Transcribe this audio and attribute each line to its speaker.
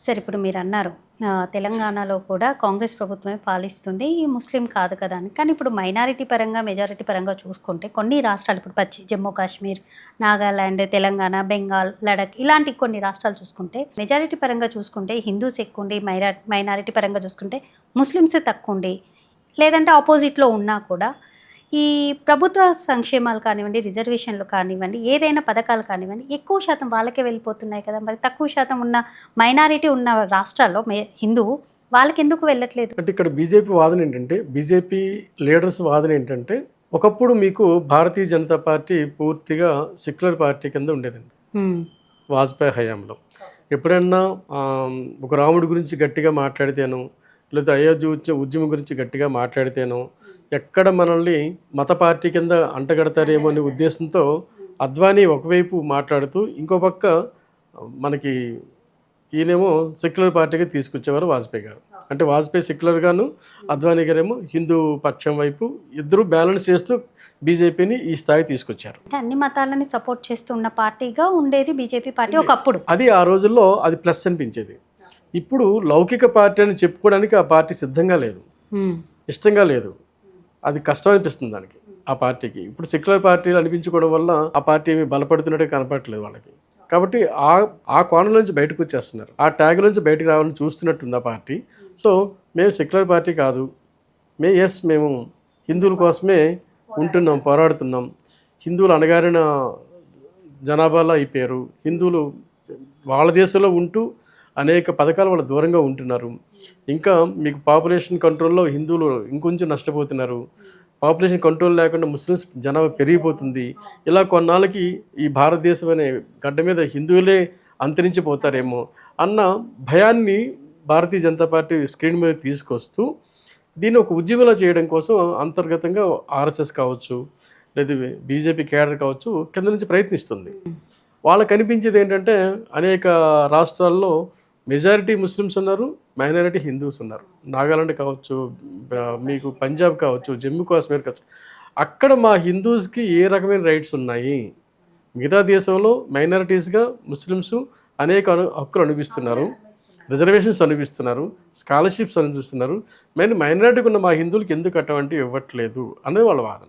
Speaker 1: సరే ఇప్పుడు మీరన్నారు తెలంగాణలో కూడా కాంగ్రెస్ ప్రభుత్వమే పాలిస్తుంది. ఈ ముస్లిం కాదు కదా అని. కానీ ఇప్పుడు మైనారిటీ పరంగా, మెజారిటీ పరంగా చూసుకుంటే కొన్ని రాష్ట్రాలు ఇప్పుడు జమ్మూ కాశ్మీర్, నాగాలాండ్, తెలంగాణ, బెంగాల్, లడఖ్ ఇలాంటి కొన్ని రాష్ట్రాలు చూసుకుంటే మెజారిటీ పరంగా చూసుకుంటే హిందూస్ ఎక్కువుండి, మైనారిటీ పరంగా చూసుకుంటే ముస్లిమ్సే తక్కువుండి, లేదంటే ఆపోజిట్‌లో ఉన్నా కూడా ఈ ప్రభుత్వ సంక్షేమాలు కానివ్వండి, రిజర్వేషన్‌లు కానివ్వండి, ఏదైనా పథకాలు కానివ్వండి, ఎక్కువ శాతం వాళ్ళకే వెళ్ళిపోతున్నాయి కదా! మరి తక్కువ శాతం ఉన్న మైనారిటీ ఉన్న రాష్ట్రాల్లో హిందువు వాళ్ళకెందుకు వెళ్ళట్లేదు?
Speaker 2: అంటే ఇక్కడ బీజేపీ వాదన ఏంటంటే, బీజేపీ లీడర్స్ వాదన ఏంటంటే, ఒకప్పుడు మీకు భారతీయ జనతా పార్టీ పూర్తిగా సెక్యులర్ పార్టీ కింద ఉండేదండి
Speaker 1: హ్మ్.
Speaker 2: వాజ్పేయి హయాంలో. ఎప్పుడన్నా ఒక రాముడి గురించి గట్టిగా మాట్లాడితేనో, లేదా అయోధ్య ఉద్యమం గురించి గట్టిగా మాట్లాడితేనో, ఎక్కడ మనల్ని మత పార్టీ కింద అంటగడతారేమో అనే ఉద్దేశంతో అద్వానీ ఒకవైపు మాట్లాడుతూ, ఇంకో పక్క మనకి ఈయనేమో సెక్యులర్ పార్టీగా తీసుకొచ్చేవారు వాజ్పేయి గారు. అంటే వాజ్పేయి సెక్యులర్ గాను, అద్వానీ గారేమో హిందూ పక్షం వైపు, ఇద్దరు బ్యాలెన్స్ చేస్తూ బీజేపీని ఈ స్థాయి తీసుకొచ్చారు.
Speaker 1: అంటే అన్ని మతాలని సపోర్ట్ చేస్తున్న పార్టీగా ఉండేది బీజేపీ పార్టీ ఒకప్పుడు.
Speaker 2: అది ఆ రోజుల్లో అది ప్లస్ అనిపించేది. ఇప్పుడు లౌకిక పార్టీ అని చెప్పుకోవడానికి ఆ పార్టీ సిద్ధంగా లేదు, ఇష్టంగా లేదు. అది కష్టం అనిపిస్తుంది దానికి, ఆ పార్టీకి. ఇప్పుడు సెక్యులర్ పార్టీలు అనిపించుకోవడం వల్ల ఆ పార్టీ ఏమి బలపడుతున్నట్టే కనపడట్లేదు వాళ్ళకి. కాబట్టి ఆ కోణం నుంచి బయటకు వచ్చేస్తున్నారు, ఆ ట్యాగ్ నుంచి బయటకు రావాలని చూస్తున్నట్టుంది ఆ పార్టీ. సో మేము సెక్యులర్ పార్టీ కాదు, మేము హిందువుల కోసమే ఉంటున్నాం, పోరాడుతున్నాం. హిందువులు అణగారిన జనాభాలో అయిపోయారు. హిందువులు వాళ్ళ దేశంలో ఉంటూ అనేక పథకాలు వాళ్ళు దూరంగా ఉంటున్నారు. ఇంకా మీకు పాపులేషన్ కంట్రోల్లో హిందువులు ఇంకొంచెం నష్టపోతున్నారు. పాపులేషన్ కంట్రోల్ లేకుండా ముస్లిమ్స్ జనాభా పెరిగిపోతుంది. ఇలా కొన్నాళ్ళకి ఈ భారతదేశం అనే గడ్డ మీద హిందువులే అంతరించిపోతారేమో అన్న భయాన్ని భారతీయ జనతా పార్టీ స్క్రీన్ మీద తీసుకొస్తూ దీన్ని ఒక ఉద్యమంలో చేయడం కోసం అంతర్గతంగా ఆర్ఎస్ఎస్ కావచ్చు, లేదా బీజేపీ కేడర్ కావచ్చు, కింద నుంచి ప్రయత్నిస్తుంది. వాళ్ళకు కనిపించేది ఏంటంటే, అనేక రాష్ట్రాల్లో మెజారిటీ ముస్లిమ్స్ ఉన్నారు, మైనారిటీ హిందూస్ ఉన్నారు. నాగాలాండ్ కావచ్చు, మీకు పంజాబ్ కావచ్చు, జమ్మూ కాశ్మీర్ కావచ్చు. అక్కడ మా హిందూస్కి ఏ రకమైన రైట్స్ ఉన్నాయి? మిగతా దేశంలో మైనారిటీస్గా ముస్లిమ్స్ అనేక హక్కులు అనిపిస్తున్నారు, రిజర్వేషన్స్ అనిపిస్తున్నారు, స్కాలర్షిప్స్ అనిపిస్తున్నారు. మైనారిటీకి ఉన్న మా హిందువులకి ఎందుకు అటువంటివి ఇవ్వట్లేదు అనేది వాళ్ళ వాదన.